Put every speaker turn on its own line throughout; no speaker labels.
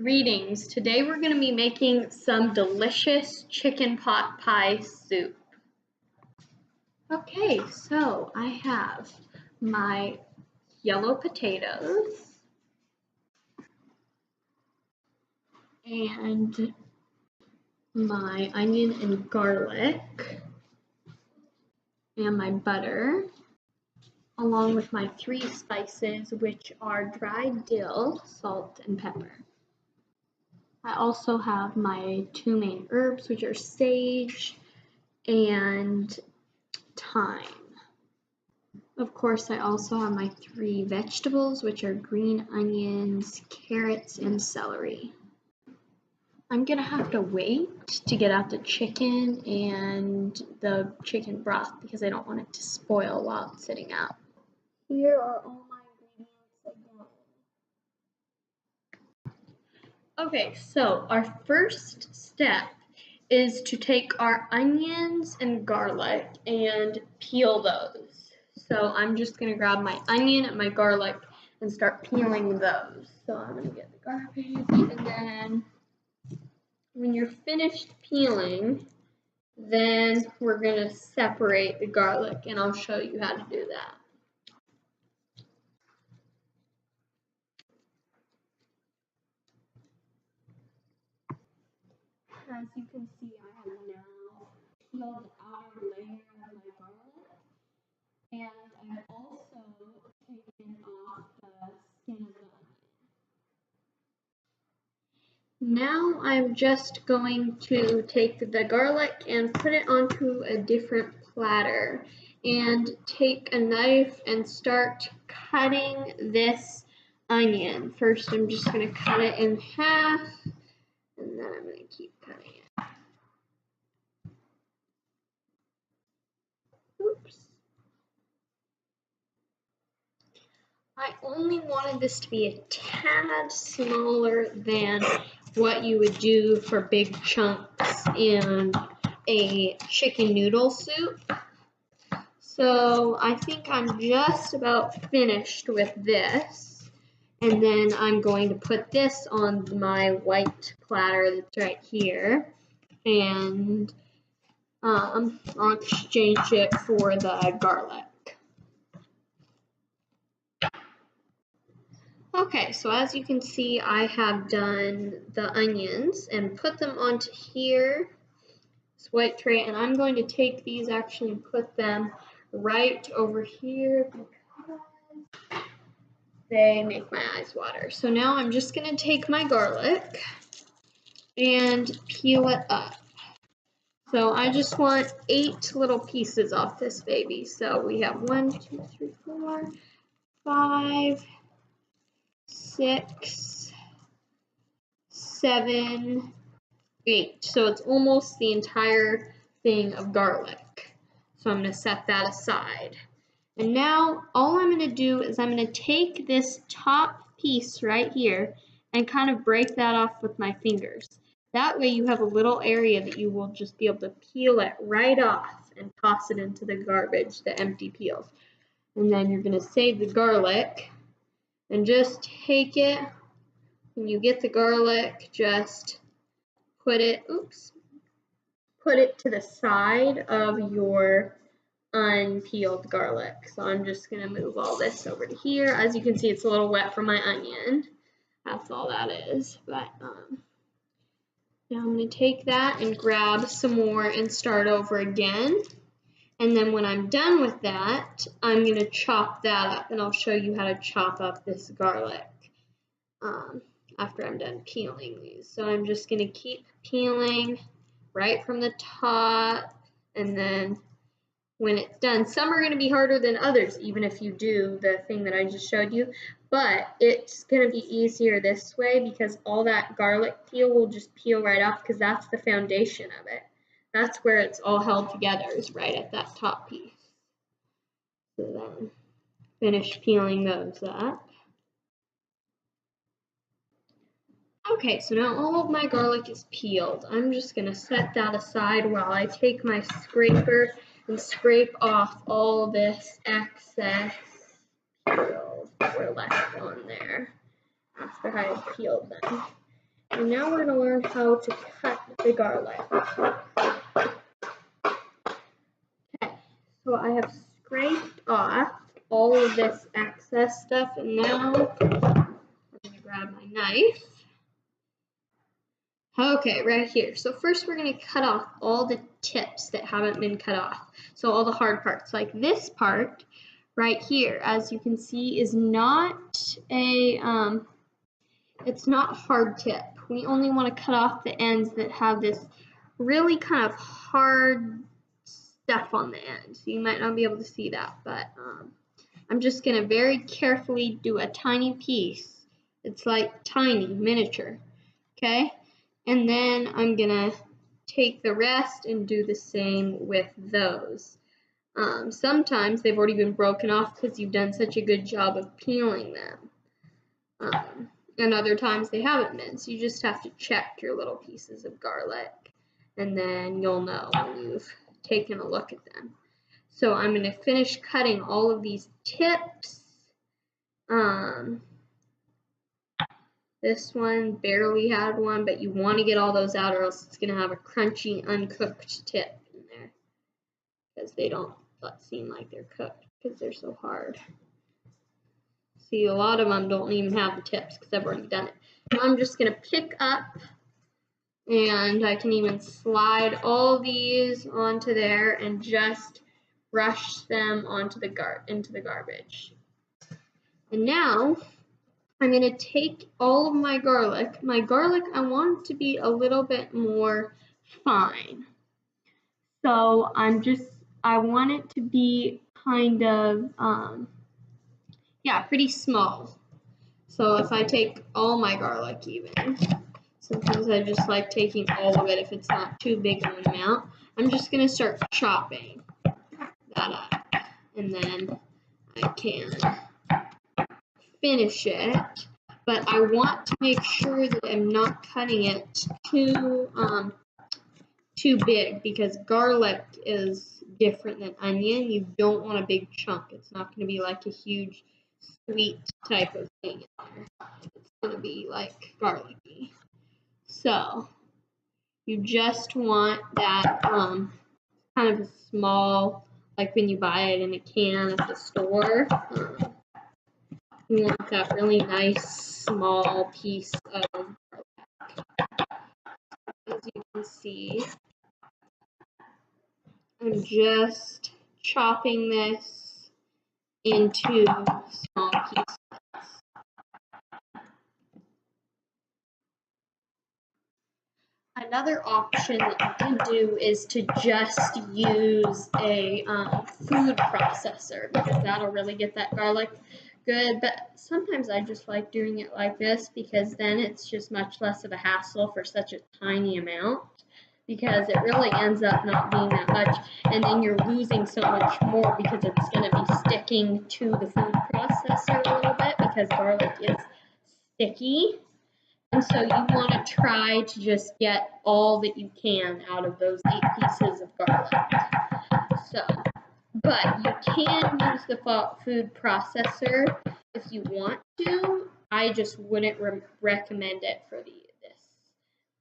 Greetings. Today we're going to be making some delicious chicken pot pie soup. Okay, so I have my yellow potatoes and my onion and garlic and my butter, along with my 3 spices, which are dried dill, salt, and pepper. I also have my 2 main herbs, which are sage and thyme. Of course, I also have my 3 vegetables, which are green onions, carrots, and celery. I'm gonna have to wait to get out the chicken and the chicken broth because I don't want it to spoil while it's sitting out. Here are all my ingredients again. Okay, so our first step is to take our onions and garlic and peel those. So I'm just going to grab my onion and my garlic and start peeling those. So I'm going to get the garbage, and then when you're finished peeling, then we're going to separate the garlic, and I'll show you how to do that. As you can see, I have now peeled the outer layer of my garlic, and I've also taken off the skin of the onion. Now I'm just going to take the garlic and put it onto a different platter and take a knife and start cutting this onion. First, I'm just going to cut it in half, and then I'm going to keep cutting it. Oops. I only wanted this to be a tad smaller than what you would do for big chunks in a chicken noodle soup. So I think I'm just about finished with this. And then I'm going to put this on my white platter that's right here. And I'll exchange it for the garlic. Okay, so as you can see, I have done the onions and put them onto here, this white tray, and I'm going to take these actually and put them right over here because they make my eyes water. So now I'm just going to take my garlic and peel it up. So I just want 8 little pieces off this baby. So we have 1, 2, 3, 4, 5, 6, 7, 8. So it's almost the entire thing of garlic. So I'm going to set that aside. And now all I'm going to do is I'm going to take this top piece right here and kind of break that off with my fingers. That way you have a little area that you will just be able to peel it right off and toss it into the garbage, the empty peels. And then you're going to save the garlic and just take it. When you get the garlic, just put it to the side of your unpeeled garlic. So I'm just going to move all this over to here. As you can see, it's a little wet from my onion. That's all that is. But now I'm going to take that and grab some more and start over again. And then when I'm done with that, I'm going to chop that up, and I'll show you how to chop up this garlic after I'm done peeling these. So I'm just going to keep peeling right from the top, and then when it's done, some are going to be harder than others, even if you do the thing that I just showed you, but it's going to be easier this way because all that garlic peel will just peel right off because that's the foundation of it. That's where it's all held together, is right at that top piece. So then finish peeling those up. Okay, so now all of my garlic is peeled. I'm just going to set that aside while I take my scraper and scrape off all this excess peels that were left on there after I peeled them. And now we're going to learn how to cut the garlic. Okay, so I have scraped off all of this excess stuff, and now I'm going to grab my knife. Okay, right here. So first we're going to cut off all the tips that haven't been cut off. So all the hard parts, like this part right here, as you can see, is not a, it's not hard tip. We only want to cut off the ends that have this really kind of hard stuff on the end. So you might not be able to see that, but I'm just going to very carefully do a tiny piece. It's like tiny, miniature, okay? And then I'm going to take the rest and do the same with those. Sometimes they've already been broken off because you've done such a good job of peeling them. And other times they haven't been. So you just have to check your little pieces of garlic. And then you'll know when you've taken a look at them. So I'm going to finish cutting all of these tips. This one barely had one, but you want to get all those out or else it's going to have a crunchy, uncooked tip in there. Because they don't seem like they're cooked because they're so hard. See, a lot of them don't even have the tips because I've already done it. Now I'm just going to pick up, and I can even slide all these onto there and just brush them onto into the garbage. And now I'm going to take all of my garlic. My garlic, I want it to be a little bit more fine. So I want it to be kind of, yeah, pretty small. So if I take all my garlic even, sometimes I just like taking all of it if it's not too big of an amount. I'm just going to start chopping that up. And then I can finish it, but I want to make sure that I'm not cutting it too big because garlic is different than onion. You don't want a big chunk. It's not going to be like a huge sweet type of thing in there. It's going to be like garlicky. So you just want that kind of a small, like when you buy it in a can at the store. You want that really nice small piece of garlic. As you can see, I'm just chopping this into small pieces. Another option that you can do is to just use a food processor because that'll really get that garlic good, but sometimes I just like doing it like this because then it's just much less of a hassle for such a tiny amount because it really ends up not being that much, and then you're losing so much more because it's going to be sticking to the food processor a little bit because garlic is sticky. And so you want to try to just get all that you can out of those 8 pieces of garlic. So, but you can use the food processor if you want to. I just wouldn't recommend it for this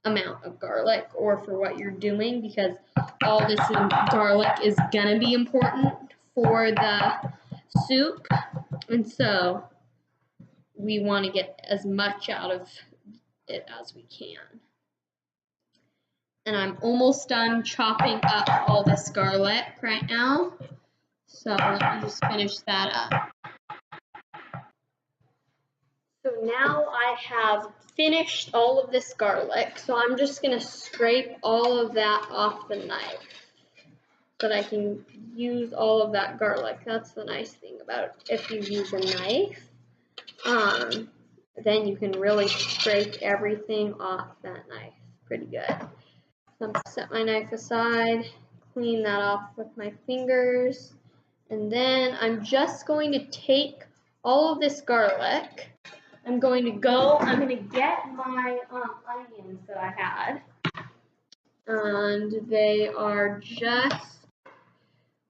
amount of garlic or for what you're doing because all this garlic is going to be important for the soup. And so we want to get as much out of it as we can. And I'm almost done chopping up all this garlic right now. So let me just finish that up. So now I have finished all of this garlic. So I'm just going to scrape all of that off the knife so that I can use all of that garlic. That's the nice thing about it. If you use a knife, then you can really scrape everything off that knife pretty good. So I'm going to set my knife aside, clean that off with my fingers, and then I'm just going to take all of this garlic. I'm going to get my onions that I had, and they are just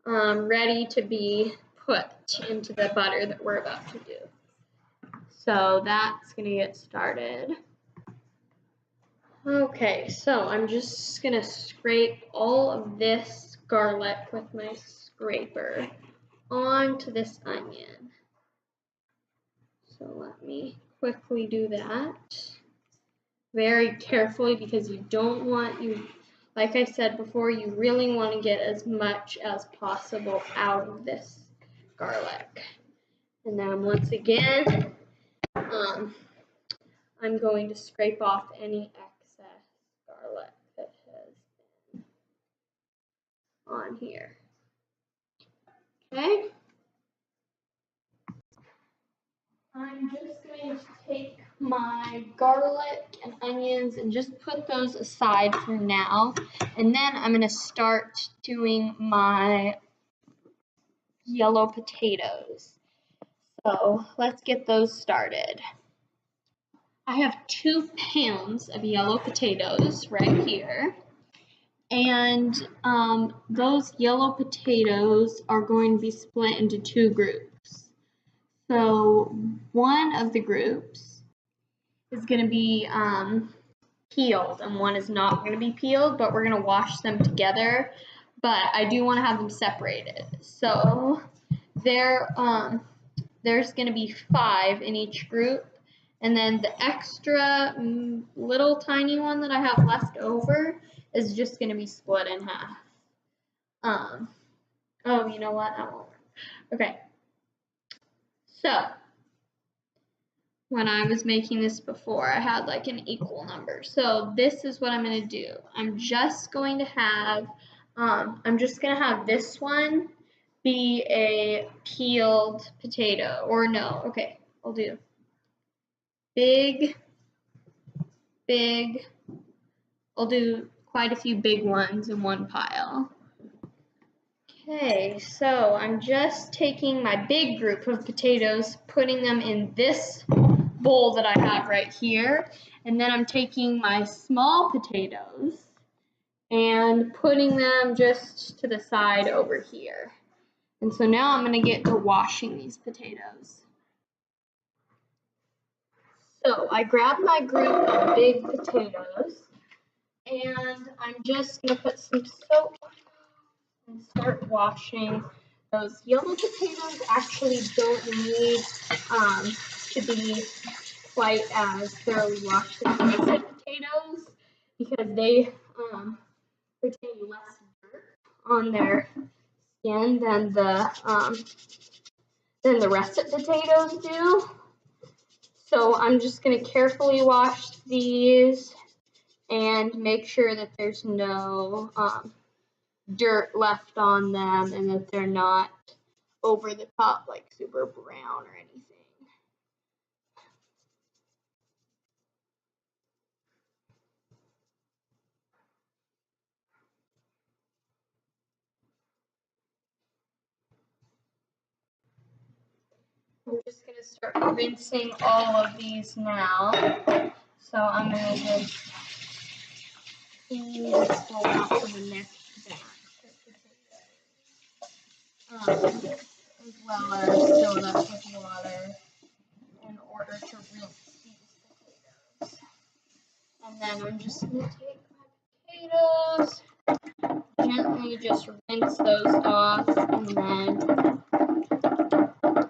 ready to be put into the butter that we're about to do. So that's going to get started. Okay, so I'm just gonna scrape all of this garlic with my scraper onto this onion. So let me quickly do that very carefully because you don't want like I said before, you really want to get as much as possible out of this garlic. And then once again, I'm going to scrape off any excess garlic that has been on here. Okay. I'm just going to take my garlic and onions and just put those aside for now. And then I'm going to start doing my yellow potatoes. So let's get those started. I have 2 pounds of yellow potatoes right here. And those yellow potatoes are going to be split into 2 groups. So one of the groups is going to be peeled and one is not going to be peeled, but we're going to wash them together. But I do want to have them separated. So there's going to be 5 in each group. And then the extra little tiny one that I have left over is just going to be split in half. Oh, you know what? That won't work. Okay. So, when I was making this before, I had like an equal number. So this is what I'm going to do. I'm just going to have this one be a peeled potato. Or no, okay, I'll do big, I'll do quite a few big ones in one pile. Okay, so I'm just taking my big group of potatoes, putting them in this bowl that I have right here, and then I'm taking my small potatoes and putting them just to the side over here. And so now I'm going to get to washing these potatoes. So I grabbed my group of big potatoes, and I'm just going to put some soap and start washing. Those yellow potatoes actually don't need to be quite as thoroughly washed as the red potatoes because they retain less dirt on their skin than the russet potatoes do. So I'm just going to carefully wash these and make sure that there's no dirt left on them and that they're not over the top like super brown or anything. I'm just going to start rinsing all of these now. So I'm going to just clean this bowl out for the next batch of potatoes. As well as fill it up with water in order to rinse these potatoes. And then I'm just going to take my potatoes, gently just rinse those off, and then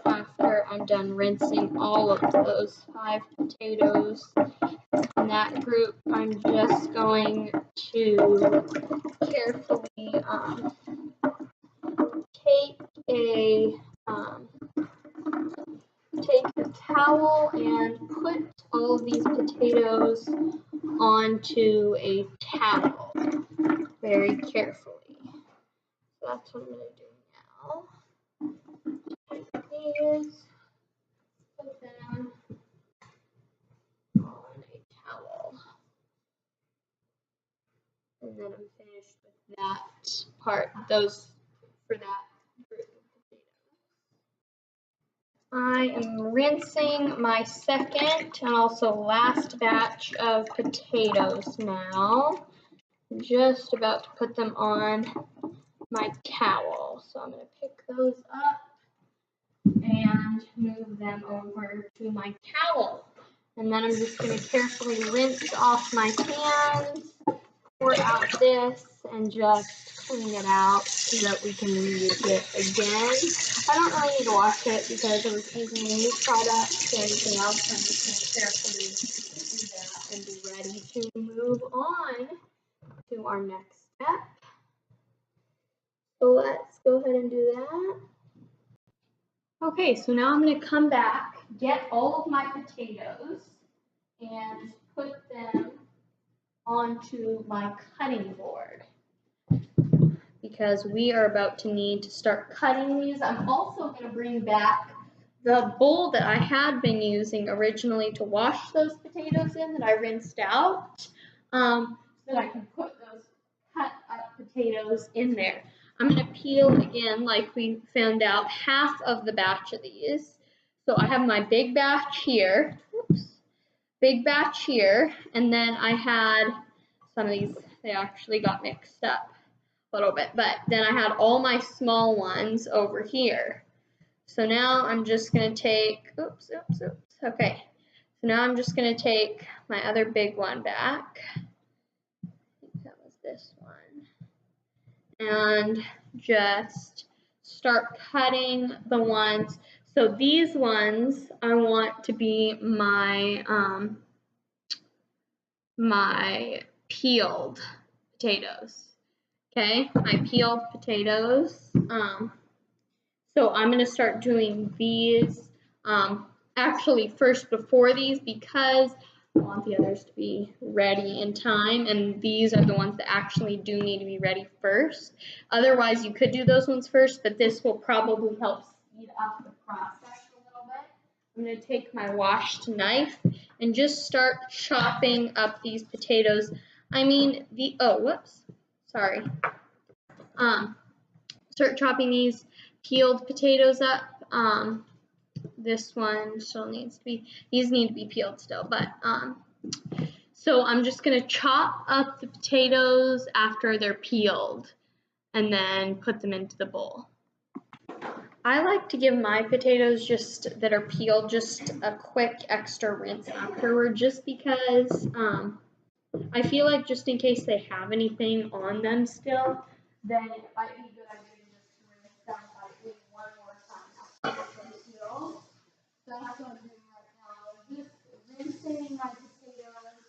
after I'm done rinsing all of those 5 potatoes in that group, I'm just going to carefully take a towel and put all of these potatoes onto a towel very carefully. So that's what I'm going to do now. Take these, put them on a towel. And then I'm finished with that part, for that group of potatoes. I am rinsing my second and also last batch of potatoes now. I'm just about to put them on my towel. So I'm going to pick those up and move them over to my towel. And then I'm just going to carefully rinse off my pans, pour out this, and just clean it out so that we can reuse it again. I don't really need to wash it because I was using a new product or anything else. I'm just going to carefully do that and be ready to move on to our next step. So let's go ahead and do that. Okay, so now I'm going to come back, get all of my potatoes, and put them onto my cutting board because we are about to need to start cutting these. I'm also going to bring back the bowl that I had been using originally to wash those potatoes in that I rinsed out, so that I can put those cut up potatoes in there. I'm going to peel again, like we found out, half of the batch of these. So I have my big batch here, big batch here, and then I had some of these, they actually got mixed up a little bit, but then I had all my small ones over here. So now I'm just going to take, okay. So now I'm just going to take my other big one back. I think that was this one. And just start cutting the ones. So these ones I want to be my my peeled potatoes. Okay, my peeled potatoes. So I'm going to start doing these actually first before these because I want the others to be ready in time, and these are the ones that actually do need to be ready first. Otherwise, you could do those ones first, but this will probably help speed up the process a little bit. I'm going to take my washed knife and just start chopping up these potatoes. I mean, start chopping these peeled potatoes up. This one still needs to be, these need to be peeled still, but so I'm just going to chop up the potatoes after they're peeled and then put them into the bowl. I like to give my potatoes that are peeled just a quick extra rinse afterward, just because I feel like just in case they have anything on them still, then it might be a good idea to just rinse them lightly one more time after they're peeled. So that's what I'm doing right now. Just rinsing my potatoes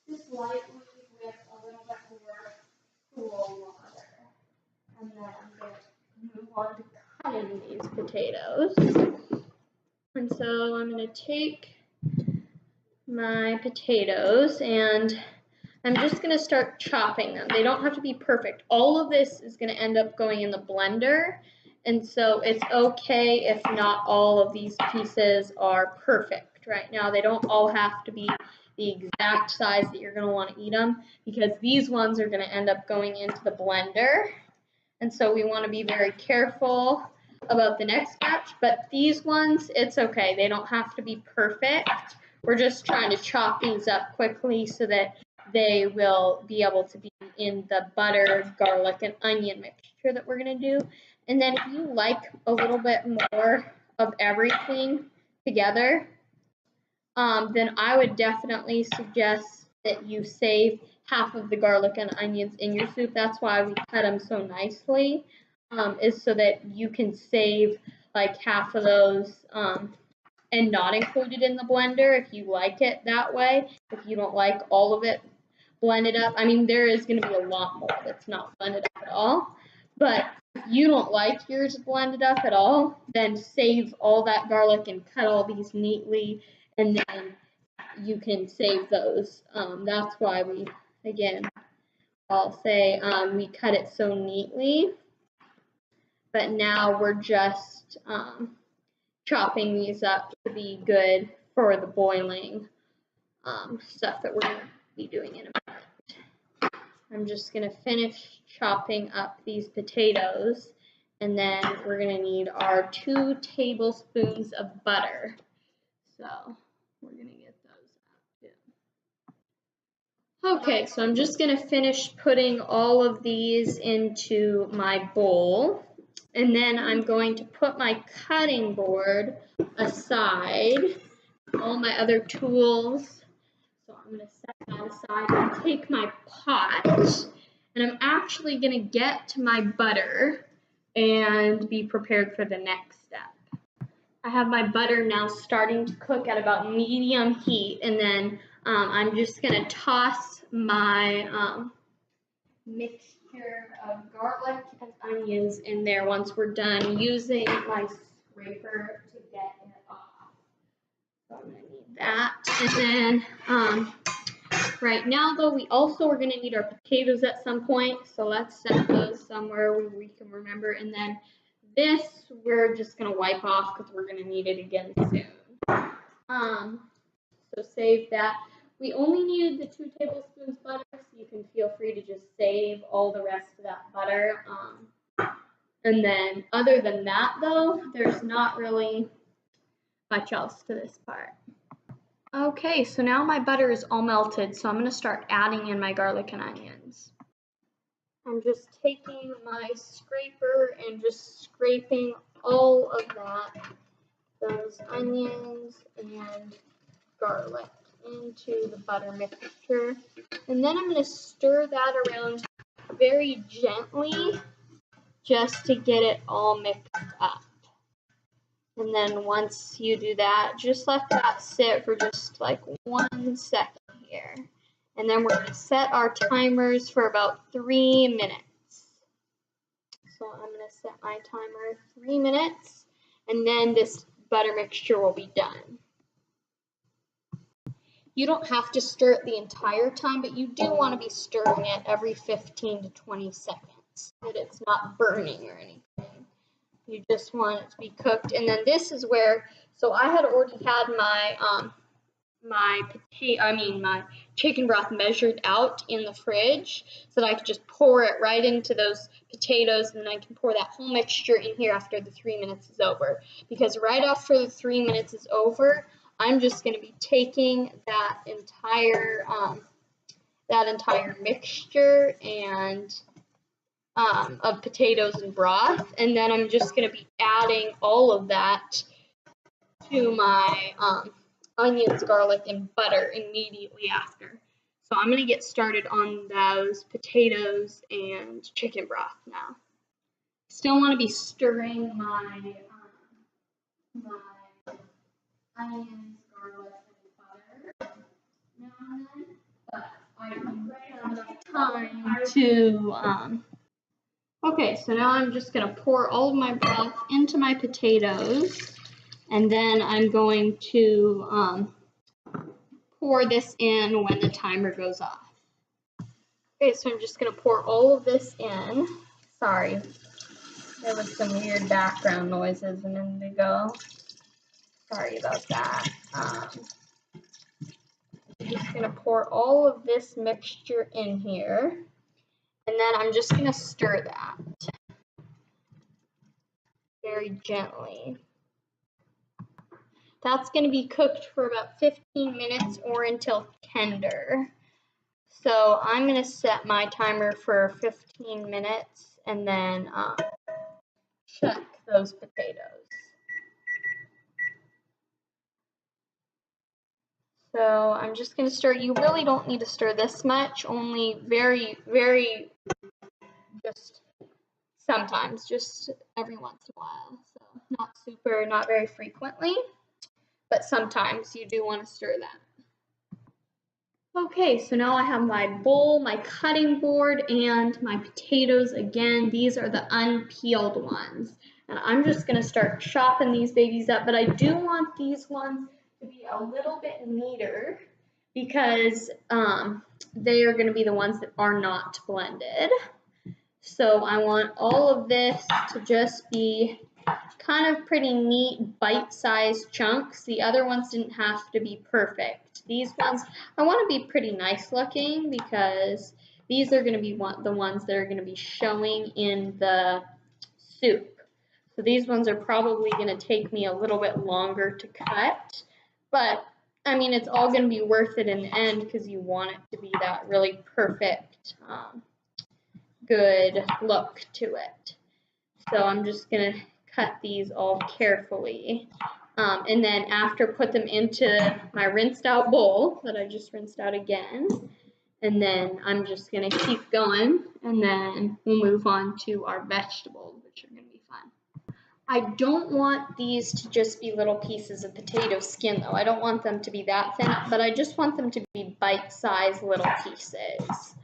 just lightly with a little bit more cool water. And then I'm going to move on to cutting these potatoes. And so I'm going to take my potatoes and I'm just going to start chopping them. They don't have to be perfect. All of this is going to end up going in the blender. And so it's okay if not all of these pieces are perfect right now. They don't all have to be the exact size that you're going to want to eat them, because these ones are going to end up going into the blender. And so we want to be very careful about the next batch. But these ones, it's okay. They don't have to be perfect. We're just trying to chop these up quickly so that they will be able to be in the butter, garlic, and onion mixture that we're going to do. And then if you like a little bit more of everything together, then I would definitely suggest that you save half of the garlic and onions in your soup. That's why we cut them so nicely, is so that you can save like half of those and not include it in the blender if you like it that way. If you don't like all of it blended up, I mean, there is going to be a lot more that's not blended up at all. But if you don't like yours blended up at all, then save all that garlic and cut all these neatly, and then you can save those. That's why I'll say we cut it so neatly. But now we're just chopping these up to be good for the boiling stuff that we're going to be doing in a minute. I'm just going to finish chopping up these potatoes, and then we're going to need our 2 tablespoons of butter. So we're going to get those out too. Okay, so I'm just going to finish putting all of these into my bowl, and then I'm going to put my cutting board aside all my other tools. So I'm going to set that aside and take my pot, and I'm actually going to get to my butter and be prepared for the next step. I have my butter now starting to cook at about medium heat, and then I'm just going to toss my mixture of garlic and onions in there once we're done using my scraper to get it off. So I'm going to need that. And then right now, though, we also are going to need our potatoes at some point. So let's set those somewhere where we can remember. And then this we're just going to wipe off because we're going to need it again soon. So save that. We only needed the 2 tablespoons butter, so you can feel free to just save all the rest of that butter. And then other than that, though, there's not really much else to this part. Okay, so now my butter is all melted, so I'm going to start adding in my garlic and onions. I'm just taking my scraper and just scraping all of that, those onions and garlic, into the butter mixture. And then I'm going to stir that around very gently just to get it all mixed up. And then once you do that, just let that sit for just like 1 second here. And then we're going to set our timers for about 3 minutes. So I'm going to set my timer 3 minutes, and then this butter mixture will be done. You don't have to stir it the entire time, but you do want to be stirring it every 15 to 20 seconds so that it's not burning or anything. You just want it to be cooked. And then this is where, so I had already had my my chicken broth measured out in the fridge so that I could just pour it right into those potatoes, and then I can pour that whole mixture in here after the 3 minutes is over. Because right after the 3 minutes is over, I'm just going to be taking that entire mixture and of potatoes and broth, and then I'm just going to be adding all of that to my onions, garlic, and butter immediately after. So I'm going to get started on those potatoes and chicken broth now. Still want to be stirring my onions, garlic, and butter now and then, but I don't have enough time to okay, so now I'm just going to pour all of my broth into my potatoes, and then I'm going to pour this in when the timer goes off. Okay, so I'm just going to pour all of this in. Sorry, there was some weird background noises a minute ago. Sorry about that. I'm just going to pour all of this mixture in here, and then I'm just going to stir that very gently. That's going to be cooked for about 15 minutes or until tender. So I'm going to set my timer for 15 minutes and then check those potatoes. So I'm just going to stir. You really don't need to stir this much, only very, very, just sometimes, just every once in a while. So not super, not very frequently, but sometimes you do want to stir that. Okay, so now I have my bowl, my cutting board, and my potatoes again. These are the unpeeled ones. And I'm just going to start chopping these babies up, but I do want these ones to be a little bit neater because they are going to be the ones that are not blended. So I want all of this to just be kind of pretty neat bite-sized chunks. The other ones didn't have to be perfect. These ones I want to be pretty nice looking because these are going to be the ones that are going to be showing in the soup. So these ones are probably going to take me a little bit longer to cut, but I mean it's all going to be worth it in the end because you want it to be that really perfect, good look to it. So I'm just going to cut these all carefully. And then after, put them into my rinsed out bowl that I just rinsed out again. And then I'm just going to keep going, and then we'll move on to our vegetables, which are going to be fun. I don't want these to just be little pieces of potato skin, though. I don't want them to be that thin, but I just want them to be bite-sized little pieces.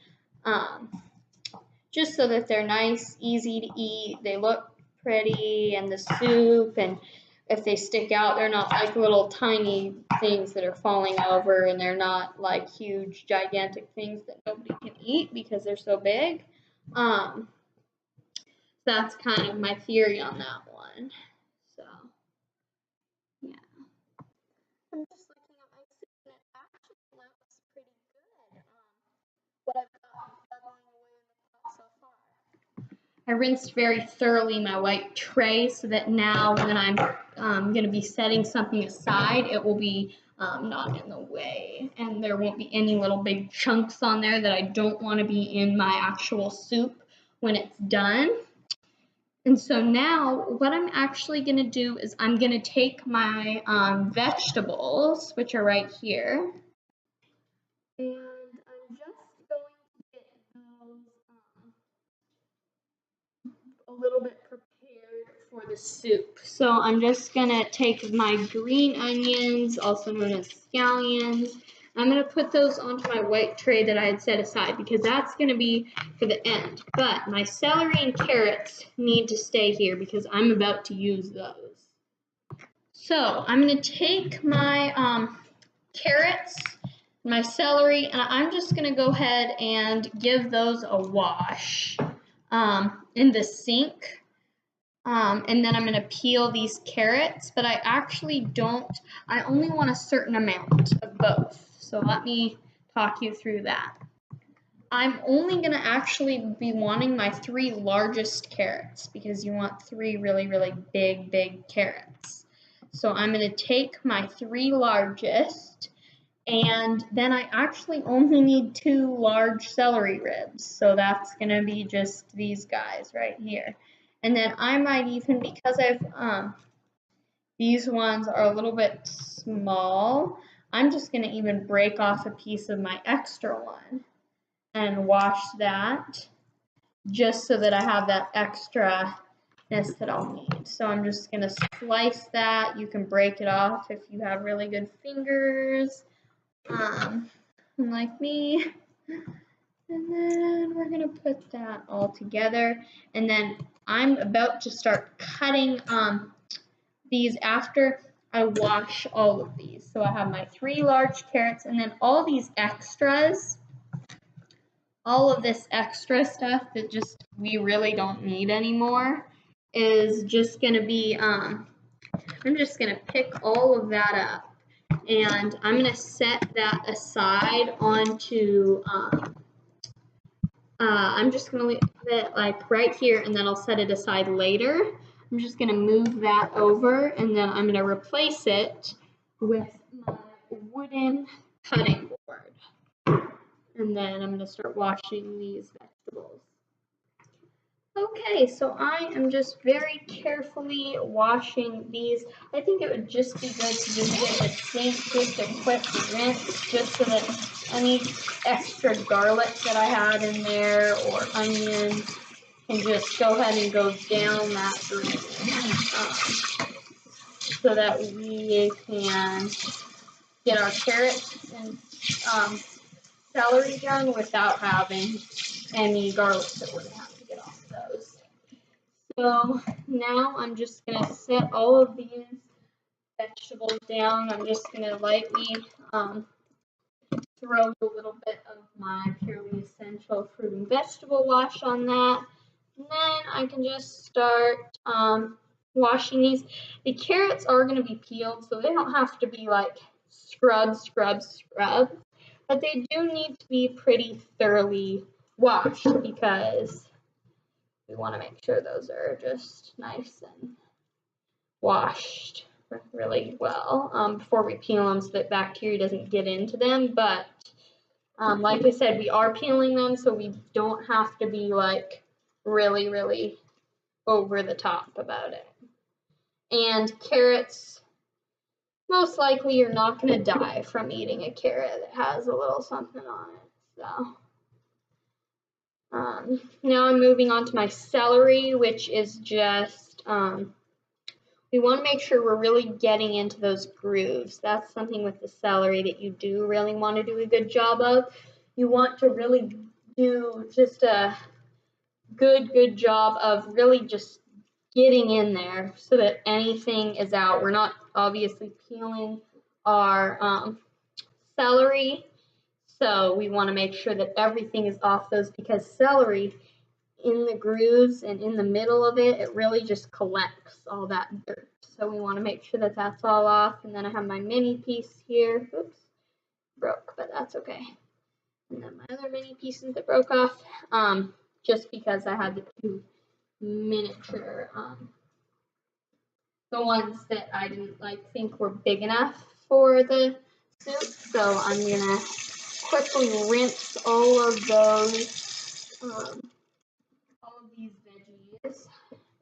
Just so that they're nice, easy to eat, they look pretty, and the soup, and if they stick out, they're not like little tiny things that are falling over, and they're not like huge, gigantic things that nobody can eat because they're so big. That's kind of my theory on that one. So, yeah. I'm just looking at my soup, and it actually looks pretty good. What I've got bubbling away in the pot so far. I rinsed very thoroughly my white tray so that now when I'm going to be setting something aside, it will be not in the way, and there won't be any little big chunks on there that I don't want to be in my actual soup when it's done. And so now what I'm actually going to do is I'm going to take my vegetables, which are right here, and I'm just going to get those a little bit prepared for the soup. So I'm just gonna take my green onions, also known as scallions. I'm gonna put those onto my white tray that I had set aside because that's gonna be for the end. But my celery and carrots need to stay here because I'm about to use those. So I'm gonna take my carrots, my celery, and I'm just gonna go ahead and give those a wash in the sink, and then I'm going to peel these carrots, but I actually don't, I only want a certain amount of both, so let me talk you through that. I'm only going to actually be wanting my 3 largest carrots because you want 3 really, really big carrots. So I'm going to take my 3 largest, and then I actually only need 2 large celery ribs. So that's going to be just these guys right here. And then I might even, because I've, these ones are a little bit small, I'm just going to even break off a piece of my extra one and wash that just so that I have that extra-ness that I'll need. So I'm just going to slice that. You can break it off if you have really good fingers. Like me, and then we're gonna put that all together, and then I'm about to start cutting these after I wash all of these. So I have my 3 large carrots, and then all these extras, all of this extra stuff that just we really don't need anymore is just gonna be I'm just gonna pick all of that up. And I'm going to set that aside onto, I'm just going to leave it like right here, and then I'll set it aside later. I'm just going to move that over, and then I'm going to replace it with my wooden cutting board. And then I'm going to start washing these vegetables. Okay, so I am just very carefully washing these. I think it would just be good to just get a sink, just a quick rinse, just so that any extra garlic that I had in there or onions can just go ahead and go down that drain, so that we can get our carrots and celery done without having any garlic that we're going to have to get off those. So now I'm just going to set all of these vegetables down. I'm just going to lightly throw a little bit of my Purely Essential fruit and vegetable wash on that. And then I can just start washing these. The carrots are going to be peeled, so they don't have to be like scrub, but they do need to be pretty thoroughly washed because we want to make sure those are just nice and washed really well before we peel them so that bacteria doesn't get into them. But like I said, we are peeling them, so we don't have to be like really over the top about it. And carrots, most likely you're not going to die from eating a carrot that has a little something on it. So now I'm moving on to my celery, which is just, we want to make sure we're really getting into those grooves. That's something with the celery that you do really want to do a good job of. You want to really do just a good job of really just getting in there so that anything is out. We're not obviously peeling our celery, so we want to make sure that everything is off those, because celery in the grooves and in the middle of it, it really just collects all that dirt. So we want to make sure that that's all off. And then I have my mini piece here. Oops, broke, but that's okay. And then my other mini pieces that broke off, just because I had the two miniature, the ones that I didn't think were big enough for the soup. So I'm gonna quickly rinse all of those, all of these veggies,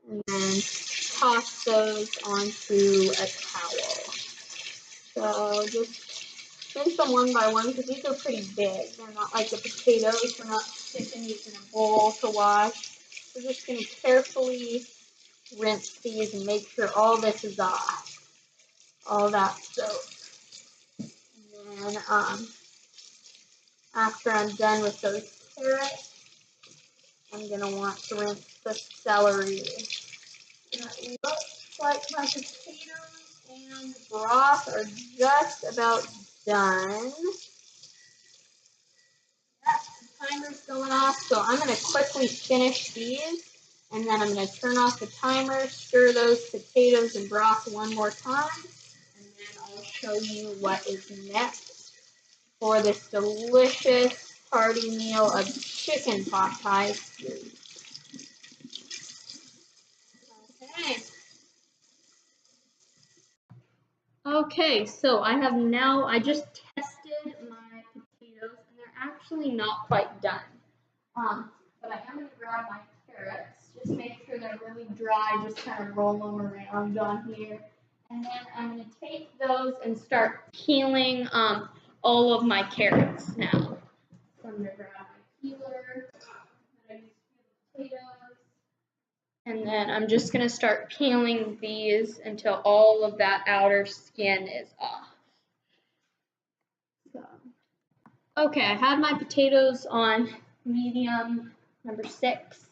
and then toss those onto a towel. So just rinse them one by one, because these are pretty big. They're not like the potatoes. We're not sticking these in a bowl to wash. We're just going to carefully rinse these and make sure all this is off, all that soap. And then after I'm done with those carrots, I'm going to want to rinse the celery. And it looks like my potatoes and broth are just about done. Yep, the timer's going off, so I'm going to quickly finish these, and then I'm going to turn off the timer, stir those potatoes and broth one more time, and then I'll show you what is next for this delicious hearty meal of chicken pot pie soup. Okay, so I just tested my potatoes, and they're actually not quite done. But I am going to grab my carrots, just make sure they're really dry, just kind of roll them around on here. And then I'm going to take those and start peeling all of my carrots now. So I'm going to grab my peeler that I use to peel potatoes. And then I'm just going to start peeling these until all of that outer skin is off. So, okay, I have my potatoes on medium number 6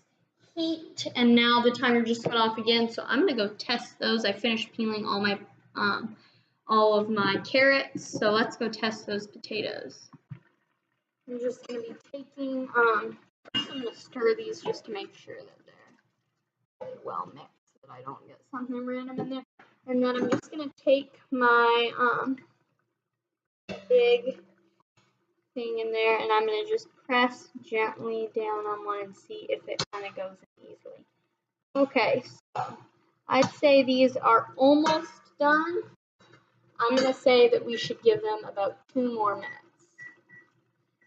heat, and now the timer just went off again, so I'm going to go test those. I finished peeling all of my carrots, so let's go test those potatoes. I'm just going to be taking, I'm going to stir these just to make sure that they're well mixed, so that I don't get something random in there. And then I'm just going to take my big thing in there, and I'm going to just press gently down on one and see if it kind of goes in easily. Okay, so I'd say these are almost done. I'm going to say that we should give them about 2 more minutes,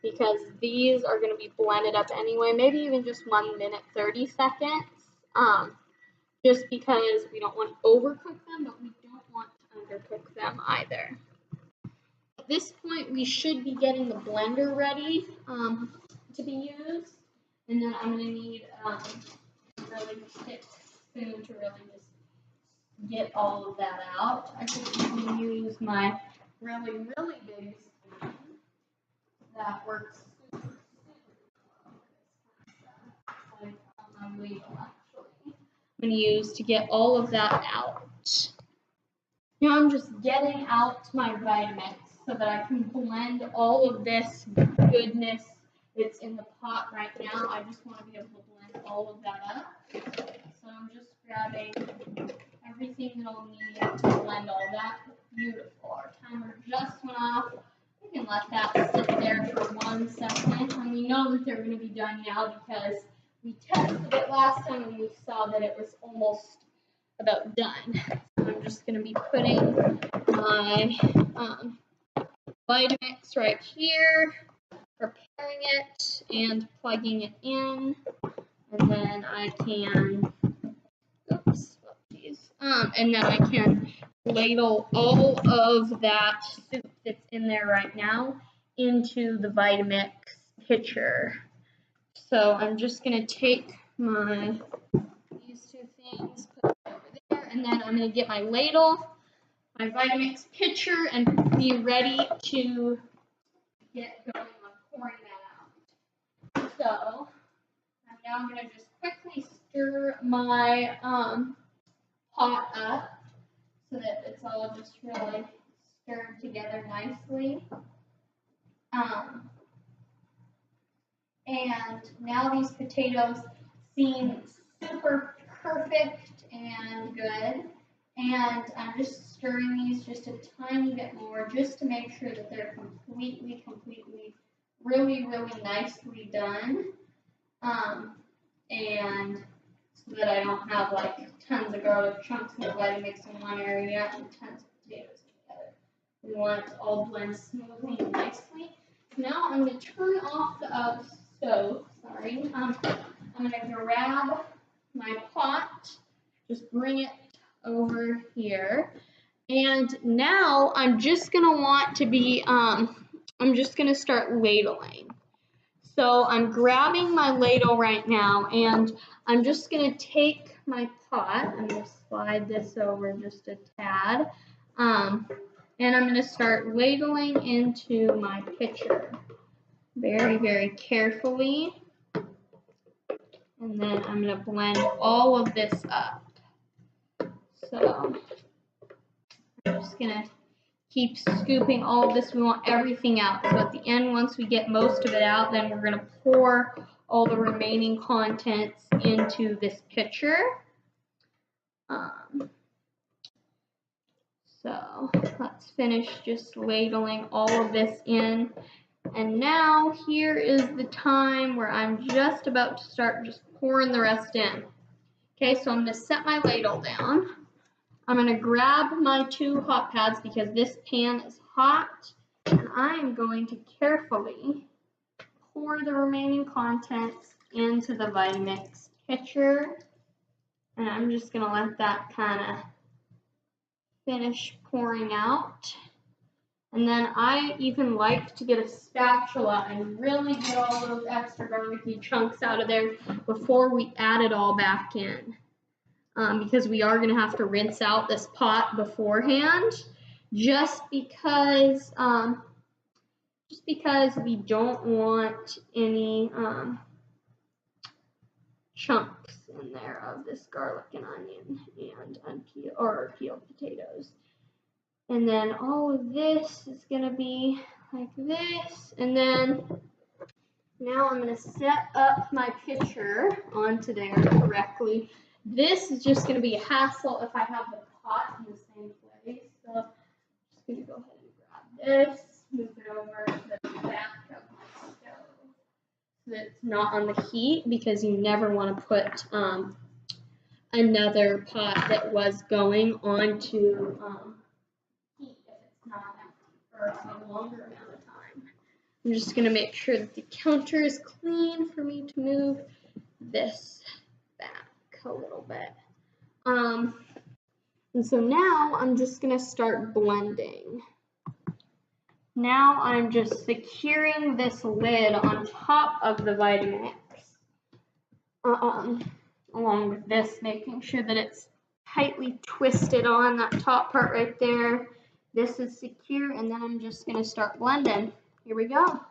because these are going to be blended up anyway, maybe even just 1 minute 30 seconds, just because we don't want to overcook them, but we don't want to undercook them either. At this point, we should be getting the blender ready to be used, and then I'm going to need a really thick spoon to really just get all of that out. I could use my really big spoon. That works super well. Like on my wheel, actually. I'm going to use to get all of that out. Now I'm just getting out my Vitamix so that I can blend all of this goodness that's in the pot right now. I just want to be able to blend all of that up. So I'm just grabbing everything that I'll need to blend all that. Beautiful. Our timer just went off. We can let that sit there for 1 second. And we know that they're going to be done now because we tested it last time and we saw that it was almost about done. So I'm just going to be putting my Vitamix right here, preparing it and plugging it in, and then I can, and then I can ladle all of that soup that's in there right now into the Vitamix pitcher. So I'm just going to take these two things, put it over there, and then I'm going to get my ladle, my Vitamix pitcher, and be ready to get going on pouring that out. So I'm now going to just quickly stir my pot up so that it's all just really stirred together nicely. And now these potatoes seem super perfect and good. And I'm just stirring these just a tiny bit more just to make sure that they're completely, really nicely done. And so that I don't have like tons of garlic chunks of Vitamix in one area and tons of potatoes together. We want it to all blend smoothly and nicely. Now I'm going to turn off the stove. Sorry. I'm going to grab my pot, just bring it over here, and now I'm just going to want to be, I'm just going to start ladling. So I'm grabbing my ladle right now, and I'm just going to take my pot. I'm going to slide this over just a tad, and I'm going to start ladling into my pitcher very carefully. And then I'm going to blend all of this up. So I'm just going to keep scooping all of this. We want everything out. So at the end, once we get most of it out, then we're going to pour all the remaining contents into this pitcher. So let's finish just ladling all of this in. And now here is the time where I'm just about to start just pouring the rest in. Okay, so I'm going to set my ladle down. I'm going to grab my 2 hot pads because this pan is hot, and I am going to carefully pour the remaining contents into the Vitamix pitcher, and I'm just going to let that kind of finish pouring out. And then I even like to get a spatula and really get all those extra garlicky chunks out of there before we add it all back in. Because we are going to have to rinse out this pot beforehand, just because we don't want any chunks in there of this garlic and onion and peeled potatoes. And then all of this is going to be like this. And then now I'm going to set up my pitcher onto there correctly. This is just going to be a hassle if I have the pot in the same place. So I'm just going to go ahead and grab this, move it over to the back of my stove so that it's not on the heat, because you never want to put another pot that was going onto heat if it's not empty for a longer amount of time. I'm just going to make sure that the counter is clean for me to move this back a little bit. And so now I'm just going to start blending. Now I'm just securing this lid on top of the Vitamix, along with this, making sure that it's tightly twisted on that top part right there. This is secure, and then I'm just going to start blending. Here we go.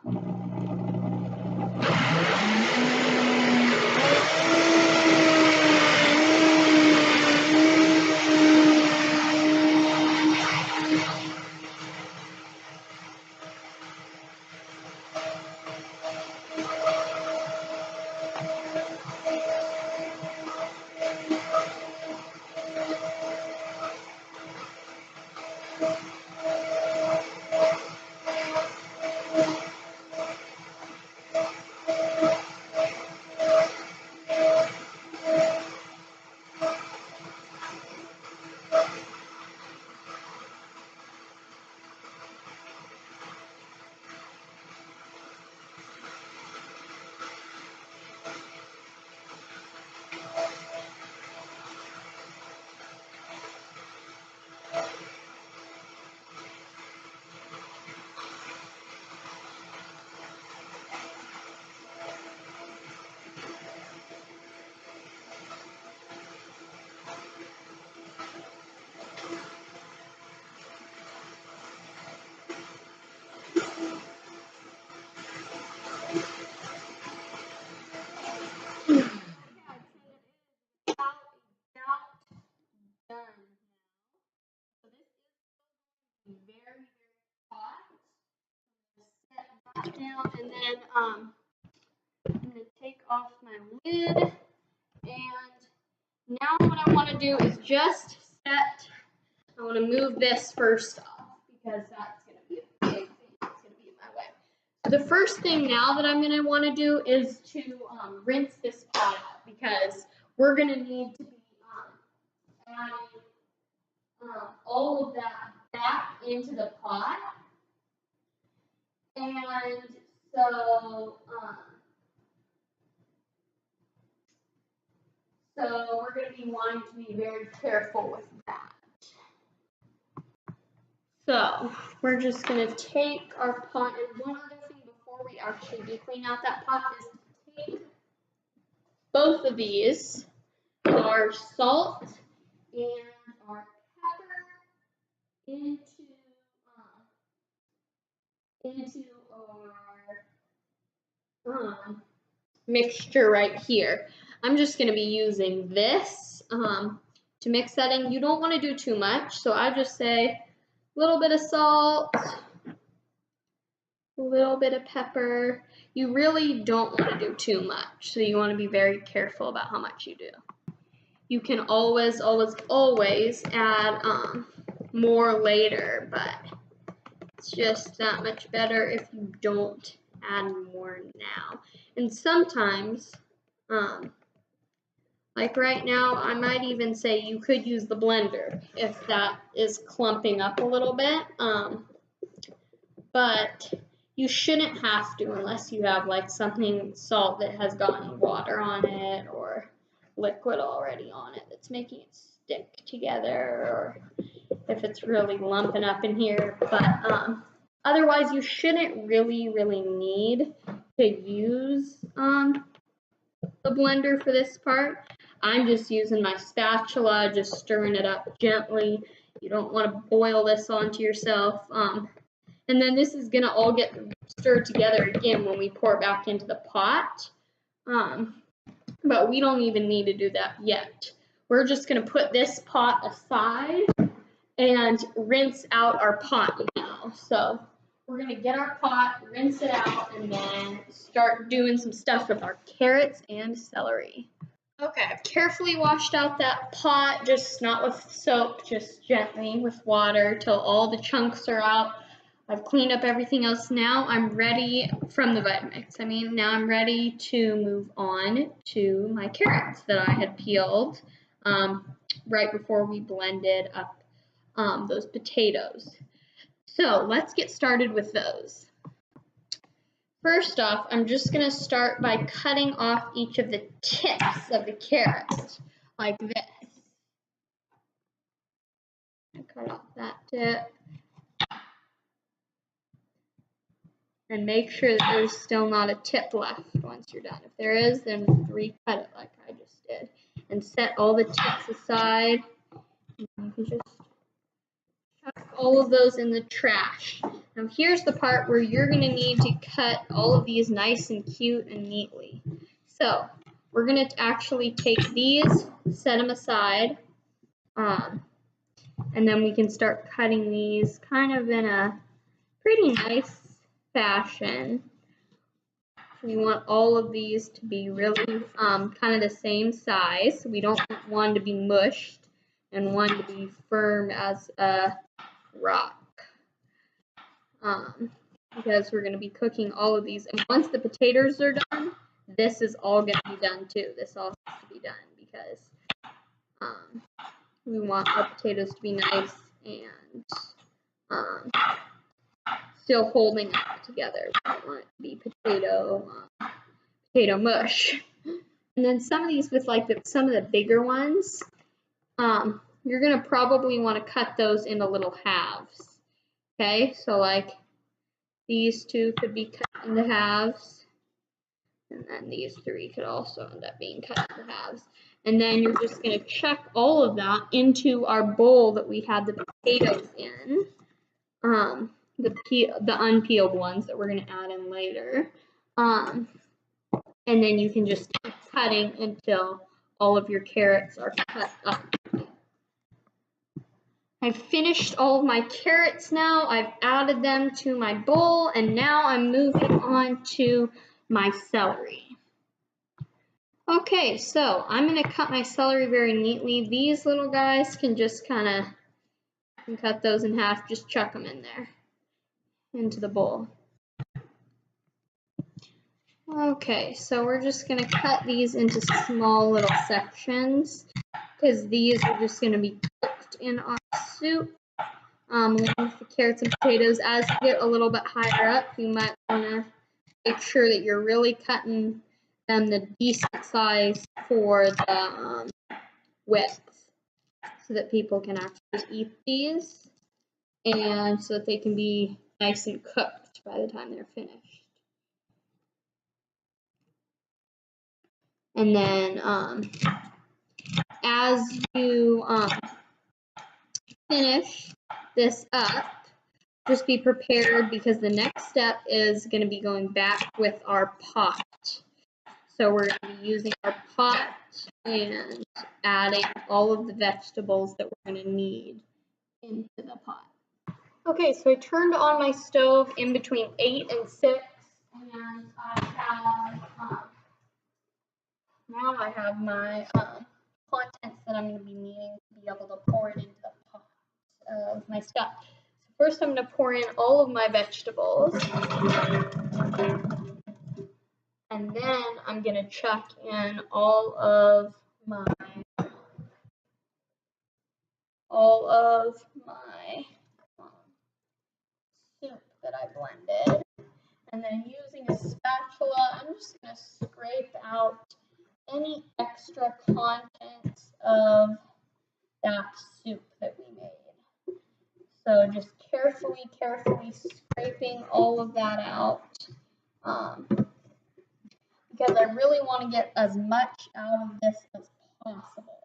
my lid. And now what I want to do is just set, I want to move this first off because that's going to be a big thing that's going to be in my way. So the first thing now that I'm going to want to do is to rinse this pot out because we're going to need to be adding all of that back into the pot. And so, so we're going to be wanting to be very careful with that. So we're just going to take our pot, and one other thing before we actually do clean out that pot is to take both of these, our salt and our pepper, into our mixture right here. I'm just going to be using this to mix that in. You don't want to do too much, so I just say a little bit of salt, a little bit of pepper. You really don't want to do too much, so you want to be very careful about how much you do. You can always add more later, but it's just that much better if you don't add more now. And sometimes, like right now, I might even say you could use the blender if that is clumping up a little bit. But you shouldn't have to unless you have like salt that has gotten water on it or liquid already on it that's making it stick together, or if it's really lumping up in here. But otherwise, you shouldn't really need to use the blender for this part. I'm just using my spatula, just stirring it up gently. You don't want to boil this onto yourself. And then this is going to all get stirred together again when we pour it back into the pot. But we don't even need to do that yet. We're just going to put this pot aside and rinse out our pot now. So we're going to get our pot, rinse it out, and then start doing some stuff with our carrots and celery. Okay, I've carefully washed out that pot, just not with soap, just gently with water till all the chunks are out. I've cleaned up everything else. Now I'm ready from the Vitamix. Now I'm ready to move on to my carrots that I had peeled right before we blended up those potatoes. So let's get started with those. First off, I'm just going to start by cutting off each of the tips of the carrot, like this. Cut off that tip. And make sure that there's still not a tip left once you're done. If there is, then recut it like I just did. And set all the tips aside. You can just chuck all of those in the trash. Now here's the part where you're going to need to cut all of these nice and cute and neatly. So we're going to actually take these, set them aside, and then we can start cutting these kind of in a pretty nice fashion. We want all of these to be really kind of the same size. We don't want one to be mushed and one to be firm as a rock. Because we're going to be cooking all of these. And once the potatoes are done, this is all going to be done too. This all has to be done because we want our potatoes to be nice and still holding it together. We don't want it to be potato mush. And then some of these with like some of the bigger ones, you're going to probably want to cut those into little halves. Okay, so like these two could be cut into halves, and then these three could also end up being cut into halves. And then you're just going to chuck all of that into our bowl that we had the potatoes in, the unpeeled ones that we're going to add in later. And then you can just keep cutting until all of your carrots are cut up. I've finished all of my carrots now. I've added them to my bowl, and now I'm moving on to my celery. Okay, so I'm going to cut my celery very neatly. These little guys can just kind of cut those in half, just chuck them in there into the bowl. Okay, so we're just going to cut these into small little sections because these are just going to be cooked in our soup. Along with the carrots and potatoes. As you get a little bit higher up, you might want to make sure that you're really cutting them the decent size for the width so that people can actually eat these and so that they can be nice and cooked by the time they're finished. And then as you finish this up, just be prepared because the next step is going to be going back with our pot. So we're going to be using our pot and adding all of the vegetables that we're going to need into the pot. Okay, so I turned on my stove in between 8 and 6, and I have now I have my contents that I'm going to be needing to be able to pour it into the pot of my stuff. So first, I'm going to pour in all of my vegetables. And then I'm going to chuck in all of my soup that I blended. And then using a spatula, I'm just going to scrape out any extra contents of that soup that we made. So just carefully scraping all of that out. Because I really want to get as much out of this as possible.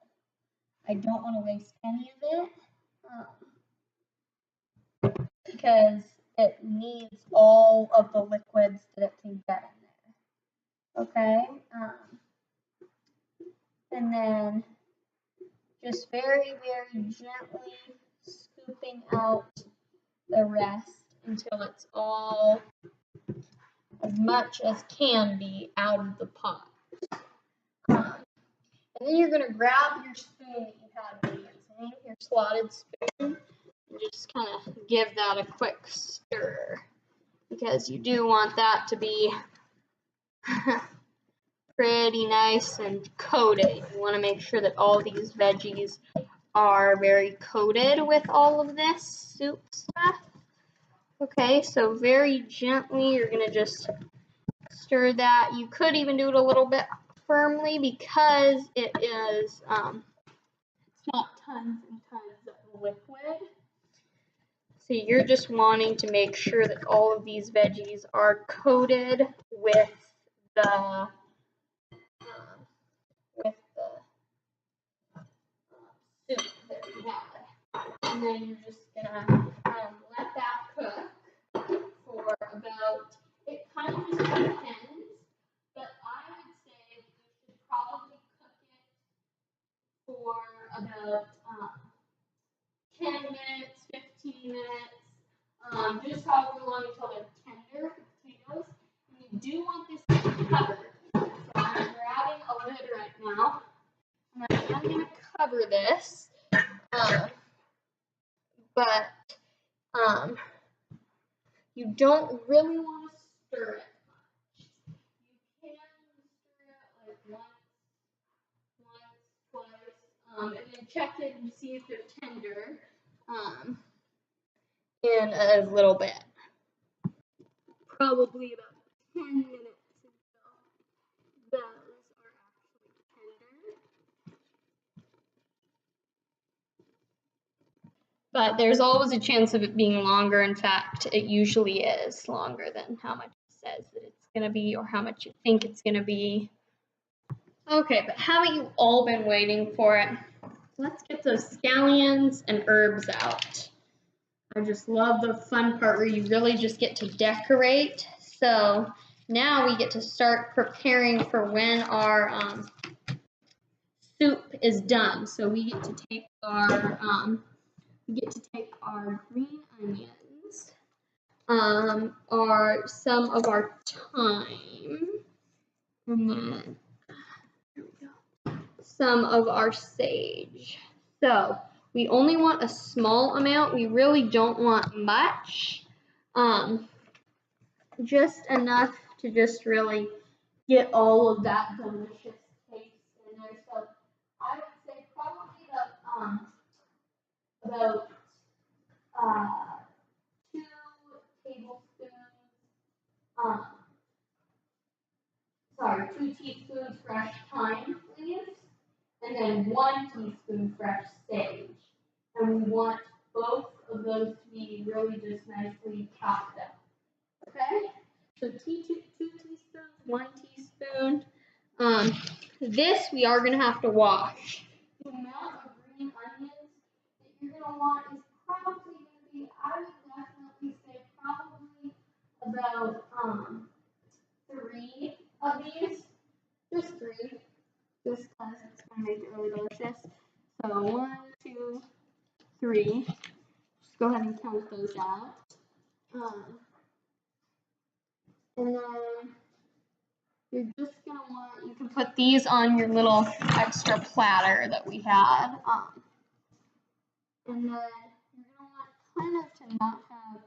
I don't want to waste any of it because it needs all of the liquids that it can get in there. Okay? And then just very gently scooping out the rest until it's all as much as can be out of the pot. And then you're going to grab your spoon that you had been using, your slotted spoon, and just kind of give that a quick stir because you do want that to be pretty nice and coated. You want to make sure that all these veggies are very coated with all of this soup stuff. Okay, so very gently you're going to just stir that. You could even do it a little bit firmly because it is it's not tons and tons of liquid. So you're just wanting to make sure that all of these veggies are coated with the soup that we had. And then you're just gonna let that cook for about, it kind of just depends, but I would say you should probably cook it for about 10 minutes, 15 minutes, just however long until they're tender, the potatoes. And you do want this to be covered. So I'm grabbing a lid right now, and I'm going to cover this, but you don't really want to stir it much. You can stir it like once, twice, and then check it and see if they're tender in a little bit. Probably about 10 minutes until those are actually tender. But there's always a chance of it being longer. In fact, it usually is longer than how much it says that it's going to be or how much you think it's going to be. Okay, but haven't you all been waiting for it? Let's get those scallions and herbs out. I just love the fun part where you really just get to decorate. So now we get to start preparing for when our soup is done. So we get to take our green onions, some of our thyme, and then some of our sage. So we only want a small amount. We really don't want much. Just enough to just really get all of that delicious taste in there. So I would say probably about 2 tablespoons, 2 teaspoons fresh thyme leaves, and then 1 teaspoon fresh sage. And we want both of those to be really just nicely chopped up. Okay? So 2 teaspoons, 1 teaspoon. This we are going to have to wash. The amount of green onions that you're going to want is probably going to be, I would definitely say probably about 3 of these. Just 3. Just because it's going to make it really delicious. So 1, 2, 3. Just go ahead and count those out. And then you're just going to want, you can put these on your little extra platter that we had. And then you're going to want kind of to not have,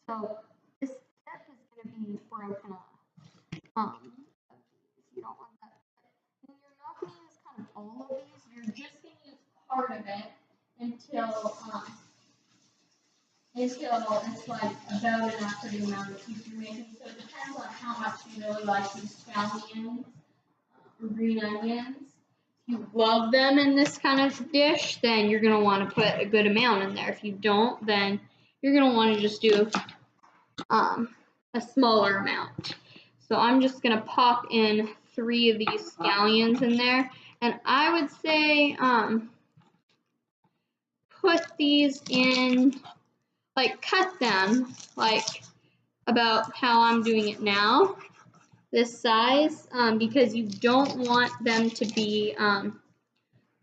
so this step is going to be broken up. You don't want that. And you're not going to use kind of all of these, you're just going to use part of it until it's like about enough for the amount of soup you're making. So it depends on how much you really like these scallions or green onions. If you love them in this kind of dish, then you're going to want to put a good amount in there. If you don't, then you're going to want to just do a smaller amount. So I'm just going to pop in 3 of these scallions in there. And I would say put these in, like cut them like about how I'm doing it now, this size, because you don't want them to be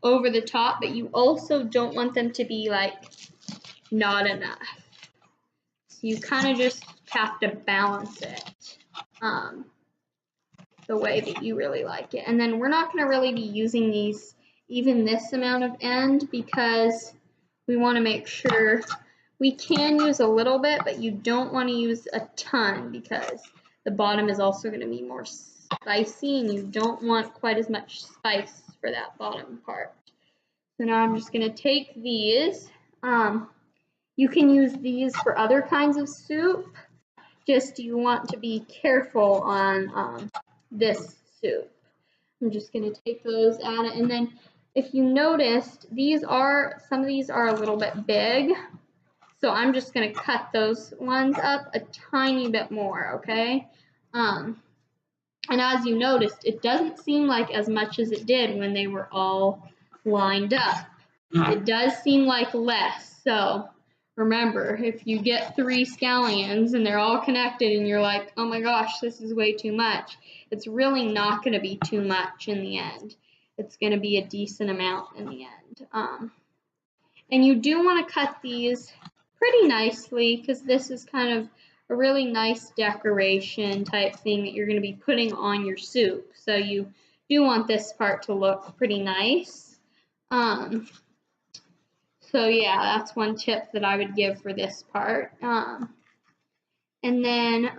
over the top, but you also don't want them to be like not enough. So you kind of just have to balance it the way that you really like it. And then we're not going to really be using these, even this amount of end, because we want to make sure we can use a little bit, but you don't want to use a ton because the bottom is also going to be more spicy and you don't want quite as much spice for that bottom part. So now I'm just going to take these. You can use these for other kinds of soup. Just you want to be careful on this soup. I'm just going to take those, add it, and then if you noticed, some of these are a little bit big, so I'm just going to cut those ones up a tiny bit more, okay? And as you noticed, it doesn't seem like as much as it did when they were all lined up. It does seem like less, so remember, if you get 3 scallions and they're all connected and you're like, oh my gosh, this is way too much, it's really not going to be too much in the end. It's going to be a decent amount in the end. And you do want to cut these pretty nicely because this is kind of a really nice decoration type thing that you're going to be putting on your soup. So you do want this part to look pretty nice. So yeah, that's one tip that I would give for this part. And then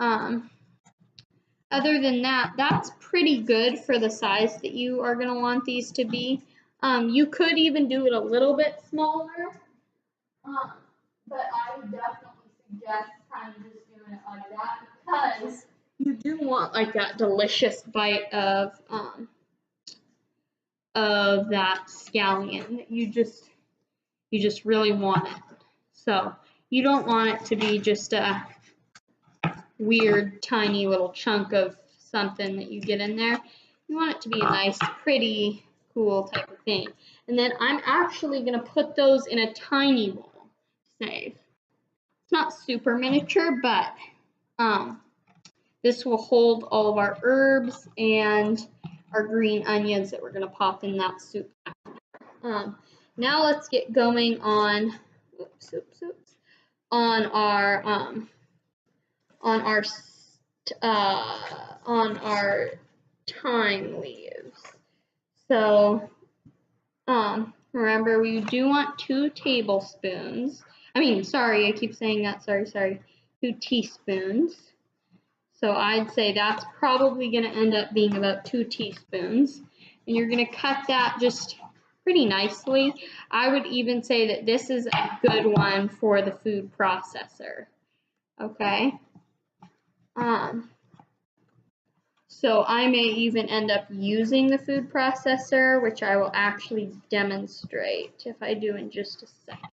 other than that, that's pretty good for the size that you are going to want these to be. You could even do it a little bit smaller, but I would definitely suggest kind of just doing it like that because you do want like that delicious bite of that scallion. You just really want it. So you don't want it to be just a weird tiny little chunk of something that you get in there. You want it to be a nice, pretty, cool type of thing. And then I'm actually going to put those in a tiny bowl to save. It's not super miniature, but this will hold all of our herbs and our green onions that we're going to pop in that soup. Now let's get going on on our thyme leaves. So Remember, we do want 2 tablespoons. Sorry, I keep saying that. Sorry. 2 teaspoons. So I'd say that's probably going to end up being about 2 teaspoons. And you're going to cut that just pretty nicely. I would even say that this is a good one for the food processor. Okay. So I may even end up using the food processor, which I will actually demonstrate if I do in just a second.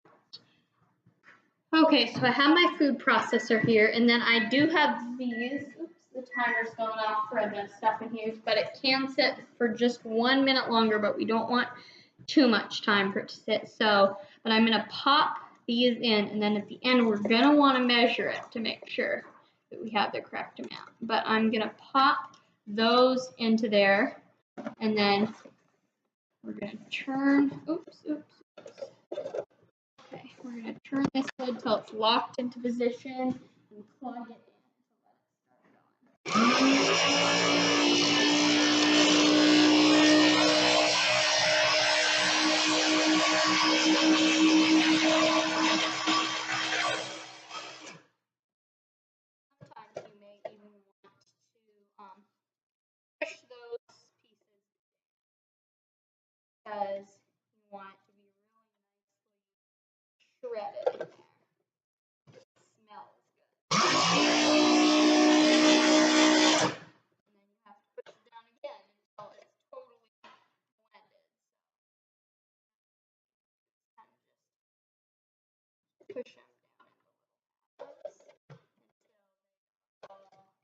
Okay, so I have my food processor here, and then I do have these. Oops, the timer's going off for the stuff in here, but it can sit for just 1 minute longer, but we don't want too much time for it to sit. So, but I'm gonna pop these in, and then at the end, we're gonna wanna measure it to make sure that we have the correct amount. But I'm gonna pop those into there, and then we're gonna turn, okay, we're gonna turn this lid till it's locked into position and plug it in. Sometimes you may even want to push those pieces because you want it to be really nicely shredded in there. It smells good. And then you have to push it down again until it's totally blended. So kind of just push them down into little halves until they all like that.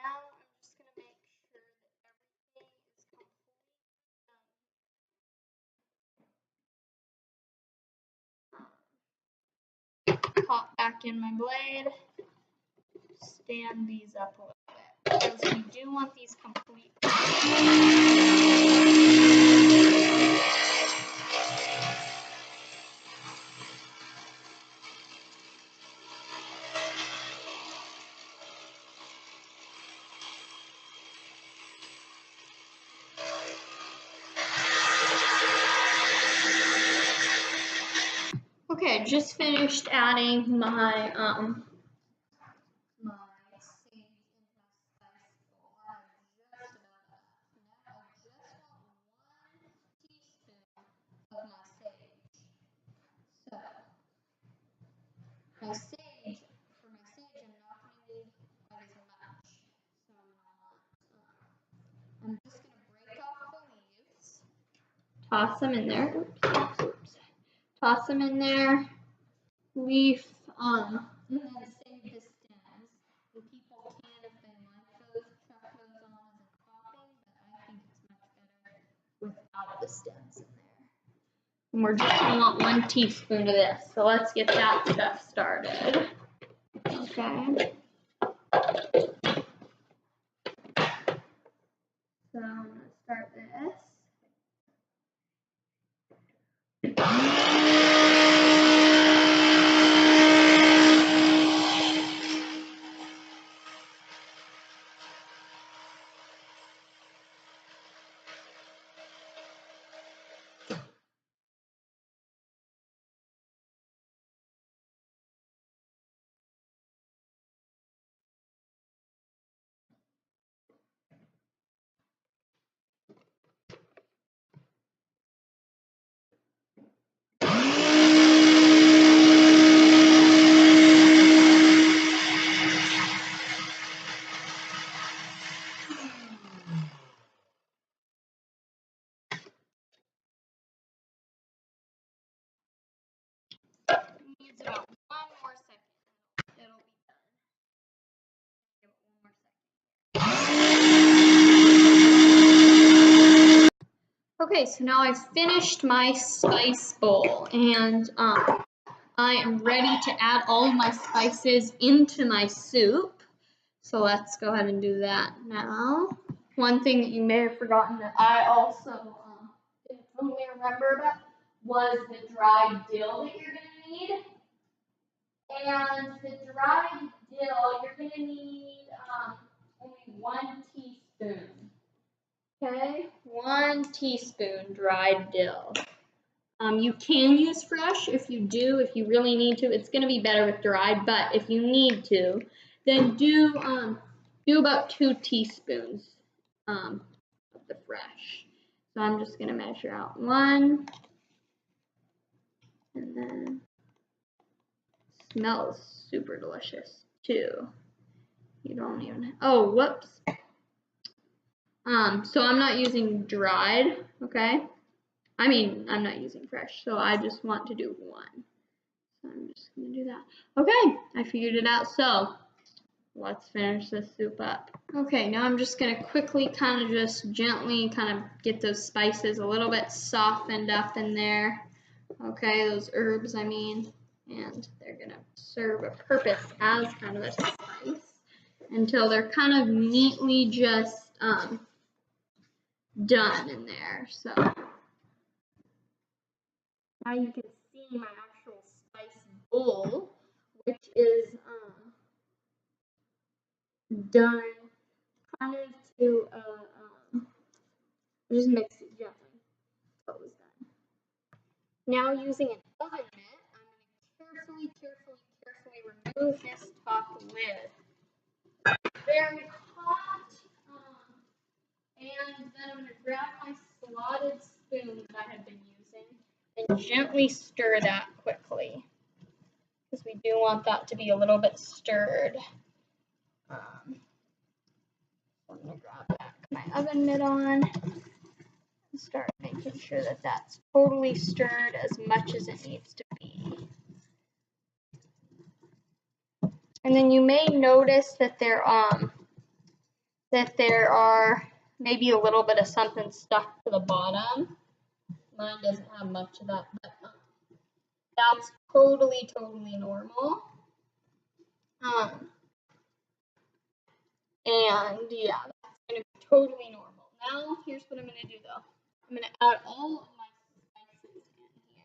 Now I'm just going to make sure that everything is completely done. Pop back in my blade, stand these up a little bit because we do want these complete. Okay, just finished adding my my sage into my spice bowl. I have just about enough. Now I just want 1 teaspoon of my sage. So my sage, for my sage, I'm not going to need quite as much. So I'm just going to break off the leaves, toss them in there. Oops. Toss them in there. Leaf, and then save the stems. The people can, if they like those, chuck those on as a topping, but I think it's much better without the stems in there. And we're just going to want 1 teaspoon of this. So let's get that stuff started. Okay. So I'm going to start this. Needs about 1 more second. It'll be done. Give it 1 more second. Okay, so now I've finished my spice bowl, and I am ready to add all of my spices into my soup. So let's go ahead and do that now. One thing that you may have forgotten that I also didn't totally remember about was the dried dill that you're going to need. And the dried dill, you're going to need only 1 teaspoon. Okay, 1 teaspoon dried dill. You can use fresh if you really need to. It's going to be better with dried, but if you need to, then do about 2 teaspoons of the fresh. So I'm just going to measure out 1, and then smells super delicious too. You don't even, oh, whoops. So I'm not using dried, okay? I mean, I'm not using fresh, so I just want to do 1. So I'm just going to do that. Okay, I figured it out. So let's finish this soup up. Okay, now I'm just going to quickly kind of just gently kind of get those spices a little bit softened up in there. Okay, those herbs, I mean, and they're going to serve a purpose as kind of a spice until they're kind of neatly just done in there. So now you can see my actual spice bowl, which is done kind of to just mix it gently. That was done. Now using an oven mitt, I'm going to carefully remove this top lid. Very hot. And then I'm going to grab my slotted spoon that I had been using and gently stir that quickly, because we do want that to be a little bit stirred. I'm going to grab back my oven mitt on and start making sure that that's totally stirred as much as it needs to be. And then you may notice that there are maybe a little bit of something stuck to the bottom. Mine doesn't have much of that, but that's totally normal. And yeah, that's going to be totally normal. Now, here's what I'm going to do though. I'm going to add all of my spices in here.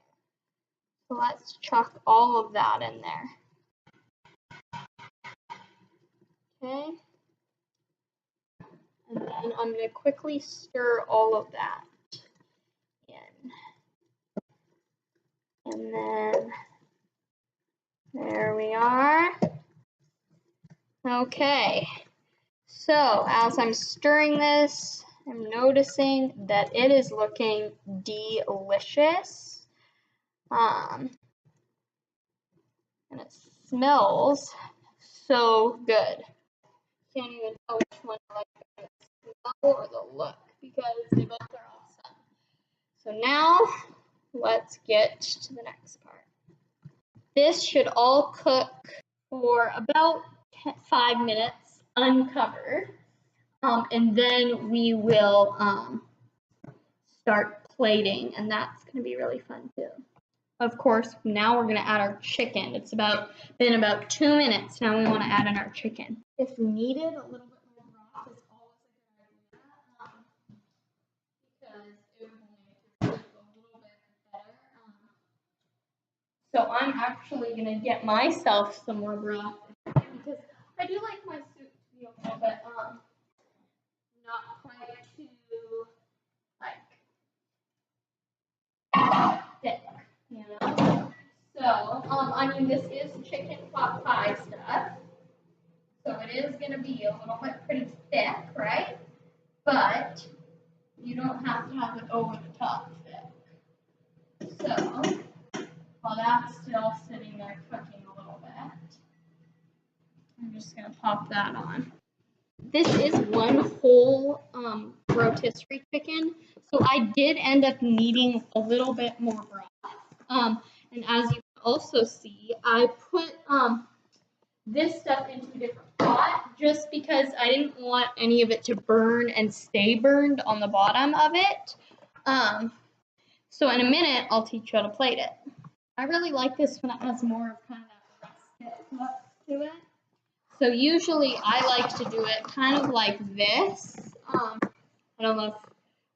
So let's chuck all of that in there. Okay. And then I'm going to quickly stir all of that in. And then there we are. Okay. So as I'm stirring this, I'm noticing that it is looking delicious. And it smells so good. Can't even tell which one I like better, the smell or the look, because they both are awesome. So now let's get to the next part. This should all cook for about 5 minutes uncovered, and then we will start plating, and that's going to be really fun too. Of course, now we're going to add our chicken. It's been about 2 minutes. Now we want to add in our chicken. If needed, a little bit more broth is always a good idea, because it will make your soup a little bit better. So I'm actually going to get myself some more broth, because I do like my soup to be a little bit not quite too thick, you know. So I mean, this is chicken pot pie stuff, so it is going to be a little bit pretty thick, right? But you don't have to have it over the top thick. So while that's still sitting there cooking a little bit, I'm just going to pop that on. This is one whole rotisserie chicken, so I did end up needing a little bit more broth. And as you can also see, I put this stuff into a different pot just because I didn't want any of it to burn and stay burned on the bottom of it. So in a minute, I'll teach you how to plate it. I really like this when it has more of kind of that rustic look to it. So usually I like to do it kind of like this. I don't know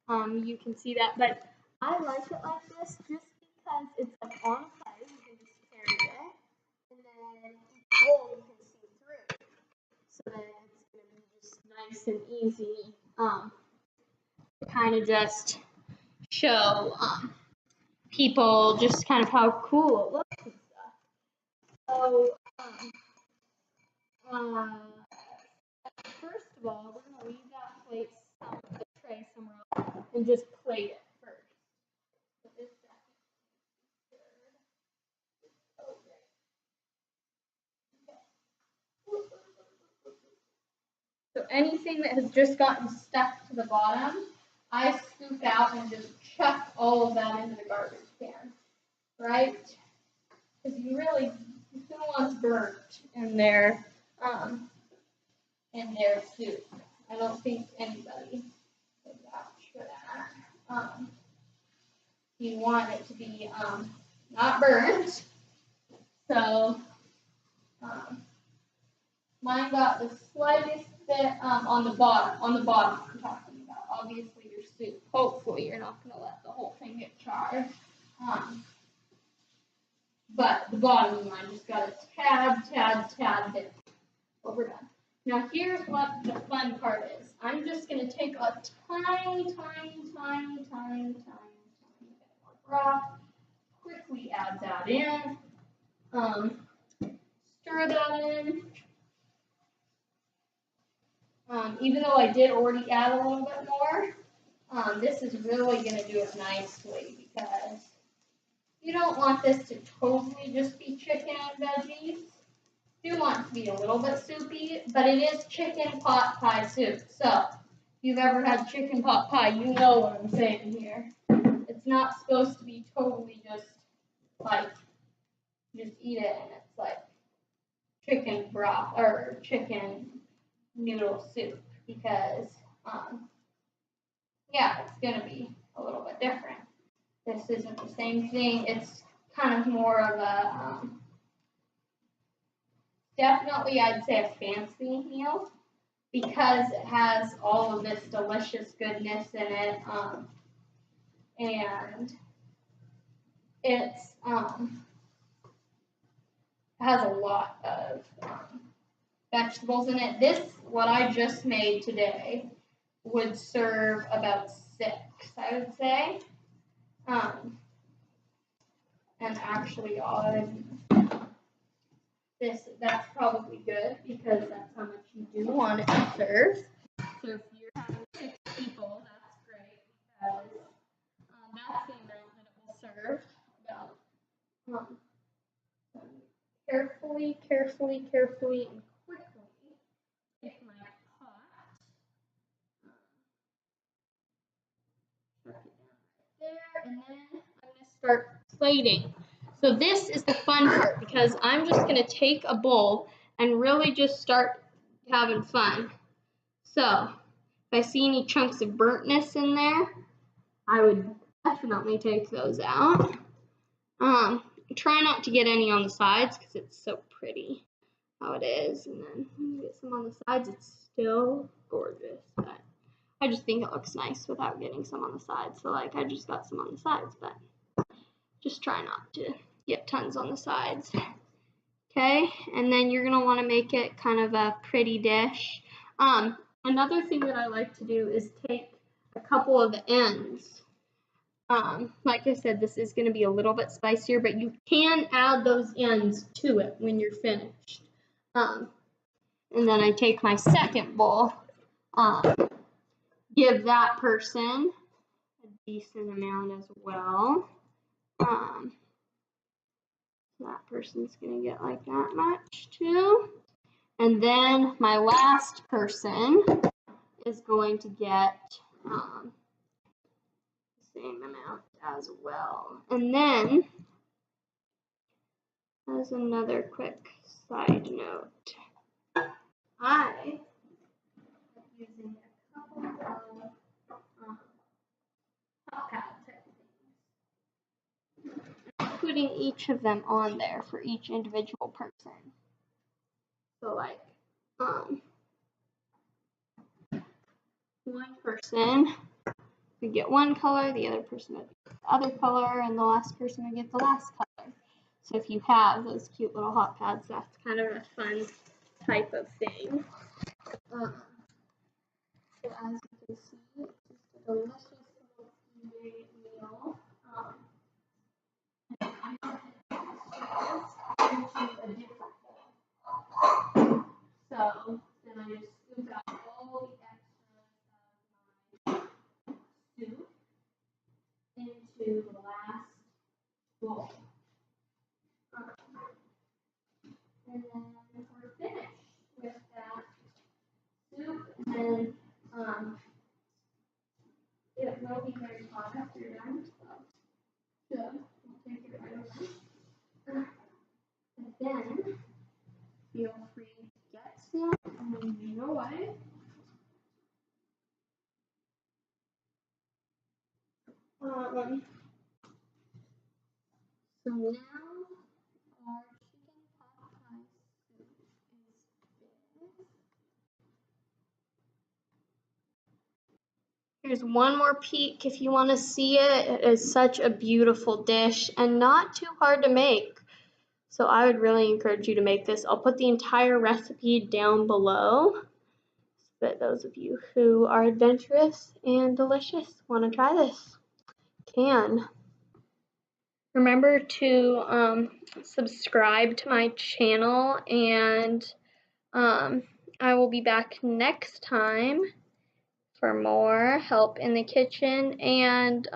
if you can see that, but I like it like this just because it's like on a plate. You can just carry it, and then each bowl you can see through. So then it's going to be just nice and easy to kind of just show people just kind of how cool it looks and stuff. So first of all, we're going to leave that plate, the tray somewhere else, and just plate it first. So anything that has just gotten stuck to the bottom, I scoop out and just chuck all of that into the garbage can, right? Because who wants burnt in their soup? I don't think anybody would vouch for that. You want it to be not burnt. So mine got the slightest bit on the bottom. I'm talking about. Obviously your soup. Hopefully you're not going to let the whole thing get charred. But the bottom of mine just got a tad bit. Well, we're done. Now here's what the fun part is. I'm just going to take a tiny bit more broth. Quickly add that in. Stir that in. Even though I did already add a little bit more, this is really going to do it nicely because you don't want this to totally just be chicken and veggies. You want it to be a little bit soupy, but it is chicken pot pie soup. So if you've ever had chicken pot pie, you know what I'm saying here. It's not supposed to be totally just eat it and it's like chicken broth or chicken noodle soup because it's gonna be a little bit different. This isn't the same thing. It's kind of more of a definitely I'd say a fancy meal because it has all of this delicious goodness in it, and it's has a lot of vegetables in it. This, what I just made today, would serve about 6, I would say. And actually, that's probably good because that's how much you do want it to serve. So if you're having 6 people, that's great because that's the amount that it will serve. About carefully, and quickly take my pot, chuck it down right there, and then I'm going to start plating. So this is the fun part because I'm just going to take a bowl and really just start having fun. So if I see any chunks of burntness in there, I would definitely take those out. Try not to get any on the sides because it's so pretty how it is. And then when you get some on the sides, it's still gorgeous. But I just think it looks nice without getting some on the sides. So like I just got some on the sides, but just try not to get tons on the sides. Okay, and then you're gonna want to make it kind of a pretty dish. Another thing that I like to do is take a couple of the ends. Like I said, this is going to be a little bit spicier, but you can add those ends to it when you're finished. And then I take my second bowl, give that person a decent amount as well. That person's going to get like that much too. And then my last person is going to get the same amount as well. And then, as another quick side note, I am using a couple of hot pads. putting each of them on there for each individual person. So like, one person would get one color, the other person would get the other color, and the last person would get the last color. So if you have those cute little hot pads, that's kind of a fun type of thing. So as you can see, it's just a delicious little meal. So then I just scoop out all the excess of my soup into the last bowl. And then we're finished with that soup, and then it will be very hot after you're done, so we'll take it right away. And then feel free to get some and enjoy. So now our chicken pot pie soup is finished. Here's one more peek if you want to see it. It is such a beautiful dish and not too hard to make. So I would really encourage you to make this. I'll put the entire recipe down below so that those of you who are adventurous and delicious want to try this can. Remember to subscribe to my channel, and I will be back next time for more help in the kitchen. And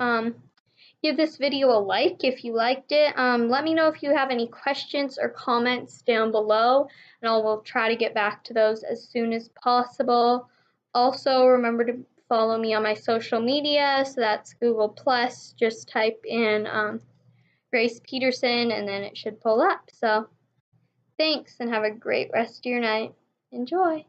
give this video a like if you liked it. Let me know if you have any questions or comments down below, and I will try to get back to those as soon as possible. Also, remember to follow me on my social media. So that's Google+. Just type in Grace Peterson, and then it should pull up. So thanks, and have a great rest of your night. Enjoy.